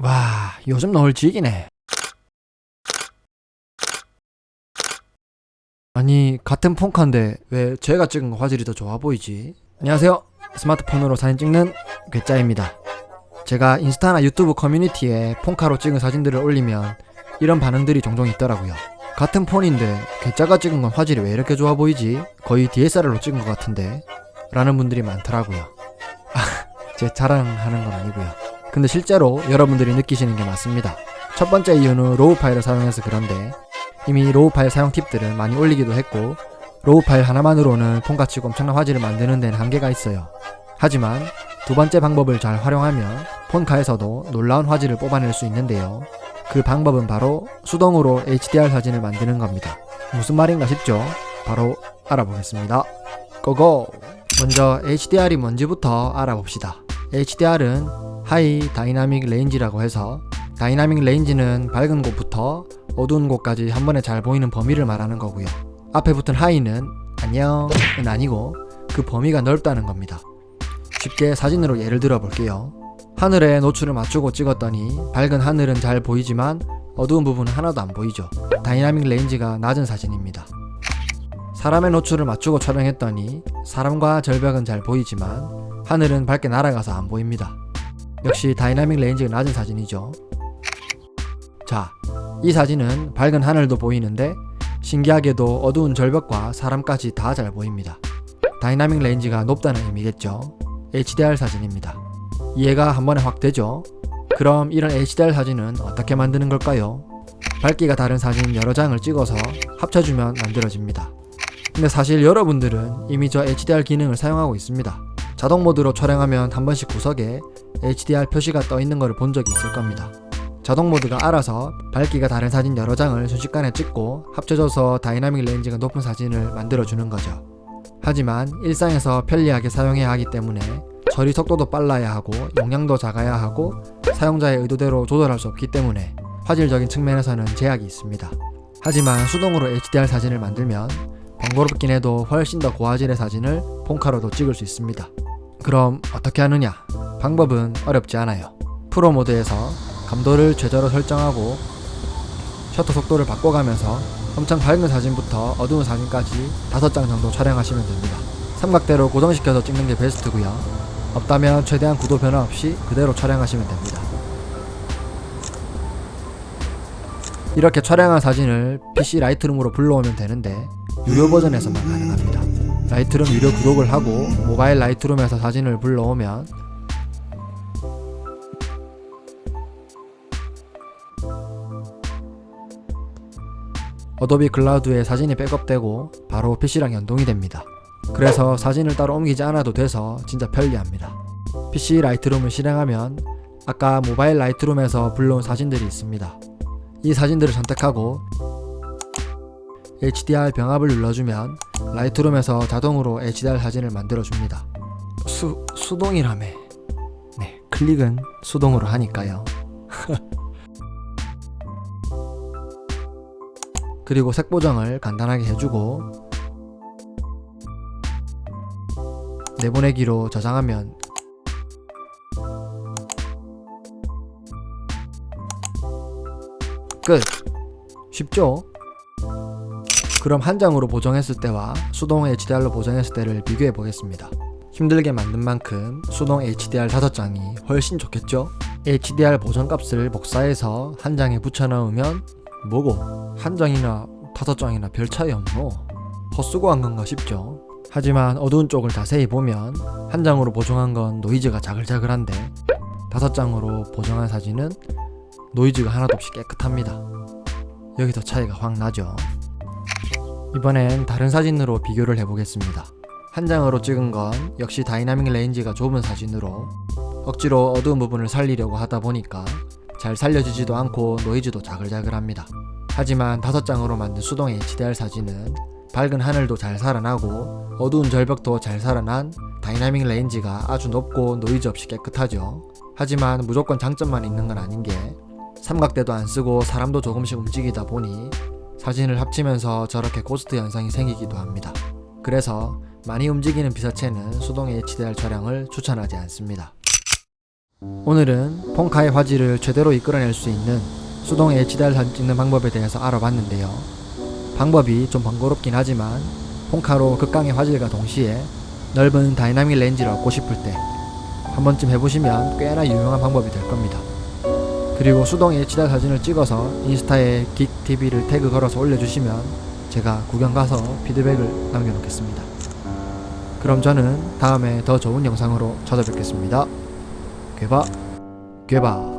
와, 요즘 너울 지기네. 아니, 같은 폰카인데 왜 제가 찍은 거 화질이 더 좋아 보이지? 안녕하세요. 스마트폰으로 사진 찍는 괴짜입니다. 제가 인스타나 유튜브 커뮤니티에 폰카로 찍은 사진들을 올리면 이런 반응들이 종종 있더라고요. 같은 폰인데 괴짜가 찍은 건 화질이 왜 이렇게 좋아 보이지? 거의 DSLR로 찍은 것 같은데? 라는 분들이 많더라고요. 제 자랑하는 건 아니고요. 근데 실제로 여러분들이 느끼시는 게 맞습니다. 첫 번째 이유는 로우 파일을 사용해서 그런데 이미 로우 파일 사용 팁들은 많이 올리기도 했고 로우 파일 하나만으로는 폰카 치고 엄청난 화질을 만드는 데는 한계가 있어요. 하지만 두 번째 방법을 잘 활용하면 폰카에서도 놀라운 화질을 뽑아낼 수 있는데요. 그 방법은 바로 수동으로 HDR 사진을 만드는 겁니다. 무슨 말인가 싶죠? 바로 알아보겠습니다. 고고! 먼저 HDR이 뭔지부터 알아봅시다. HDR은 하이 다이나믹 레인지라고 해서 다이나믹 레인지는 밝은 곳부터 어두운 곳까지 한 번에 잘 보이는 범위를 말하는 거고요. 앞에 붙은 하이는 안녕은 아니고 그 범위가 넓다는 겁니다. 쉽게 사진으로 예를 들어 볼게요. 하늘에 노출을 맞추고 찍었더니 밝은 하늘은 잘 보이지만 어두운 부분은 하나도 안 보이죠. 다이나믹 레인지가 낮은 사진입니다. 사람의 노출을 맞추고 촬영했더니 사람과 절벽은 잘 보이지만 하늘은 밝게 날아가서 안 보입니다. 역시 다이나믹 레인지가 낮은 사진이죠. 자, 이 사진은 밝은 하늘도 보이는데 신기하게도 어두운 절벽과 사람까지 다 잘 보입니다. 다이나믹 레인지가 높다는 의미겠죠. HDR 사진입니다. 이해가 한 번에 확 되죠? 그럼 이런 HDR 사진은 어떻게 만드는 걸까요? 밝기가 다른 사진 여러 장을 찍어서 합쳐주면 만들어집니다. 근데 사실 여러분들은 이미 저 HDR 기능을 사용하고 있습니다. 자동 모드로 촬영하면 한 번씩 구석에 HDR 표시가 떠 있는 것을 본 적이 있을 겁니다. 자동 모드가 알아서 밝기가 다른 사진 여러 장을 순식간에 찍고 합쳐져서 다이나믹 레인지가 높은 사진을 만들어주는 거죠. 하지만 일상에서 편리하게 사용해야 하기 때문에 처리 속도도 빨라야 하고 용량도 작아야 하고 사용자의 의도대로 조절할 수 없기 때문에 화질적인 측면에서는 제약이 있습니다. 하지만 수동으로 HDR 사진을 만들면 번거롭긴 해도 훨씬 더 고화질의 사진을 폰카로도 찍을 수 있습니다. 그럼 어떻게 하느냐? 방법은 어렵지 않아요. 프로 모드에서 감도를 최저로 설정하고 셔터 속도를 바꿔가면서 엄청 밝은 사진부터 어두운 사진까지 5장 정도 촬영하시면 됩니다. 삼각대로 고정시켜서 찍는 게 베스트고요. 없다면 최대한 구도 변화 없이 그대로 촬영하시면 됩니다. 이렇게 촬영한 사진을 PC 라이트룸으로 불러오면 되는데 유료 버전에서만 가능합니다. 라이트룸 유료 구독을 하고 모바일 라이트룸에서 사진을 불러오면 어도비 클라우드에 사진이 백업되고 바로 PC랑 연동이 됩니다. 그래서 사진을 따로 옮기지 않아도 돼서 진짜 편리합니다. PC 라이트룸을 실행하면 아까 모바일 라이트룸에서 불러온 사진들이 있습니다. 이 사진들을 선택하고 HDR 병합을 눌러주면 라이트룸에서 자동으로 HDR 사진을 만들어줍니다. 수동이라며. 네, 클릭은 수동으로 하니까요. 그리고 색 보정을 간단하게 해주고 내보내기로 저장하면 끝! 쉽죠? 그럼 한 장으로 보정했을 때와 수동 HDR로 보정했을 때를 비교해 보겠습니다. 힘들게 만든 만큼 수동 HDR 5장이 훨씬 좋겠죠? HDR 보정값을 복사해서 한 장에 붙여 넣으면 뭐고? 한 장이나 5장이나 별 차이 없노? 헛수고 한 건가 싶죠? 하지만 어두운 쪽을 자세히 보면 한 장으로 보정한 건 노이즈가 자글자글한데 5장으로 보정한 사진은 노이즈가 하나도 없이 깨끗합니다. 여기서 차이가 확 나죠? 이번엔 다른 사진으로 비교를 해보겠습니다. 한 장으로 찍은 건 역시 다이나믹 레인지가 좁은 사진으로 억지로 어두운 부분을 살리려고 하다 보니까 잘 살려지지도 않고 노이즈도 자글자글합니다. 하지만 5장으로 만든 수동 HDR 사진은 밝은 하늘도 잘 살아나고 어두운 절벽도 잘 살아난 다이나믹 레인지가 아주 높고 노이즈 없이 깨끗하죠. 하지만 무조건 장점만 있는 건 아닌 게 삼각대도 안 쓰고 사람도 조금씩 움직이다 보니 사진을 합치면서 저렇게 고스트 현상이 생기기도 합니다. 그래서 많이 움직이는 피사체는 수동 HDR 촬영을 추천하지 않습니다. 오늘은 폰카의 화질을 최대로 이끌어낼 수 있는 수동 HDR 사진 찍는 방법에 대해서 알아봤는데요. 방법이 좀 번거롭긴 하지만 폰카로 극강의 화질과 동시에 넓은 다이나믹 렌즈를 얻고 싶을 때 한 번쯤 해보시면 꽤나 유용한 방법이 될 겁니다. 그리고 수동 HDR 사진을 찍어서 인스타에 긱TV를 태그 걸어서 올려주시면 제가 구경 가서 피드백을 남겨놓겠습니다. 그럼 저는 다음에 더 좋은 영상으로 찾아뵙겠습니다. 괴바 괴바.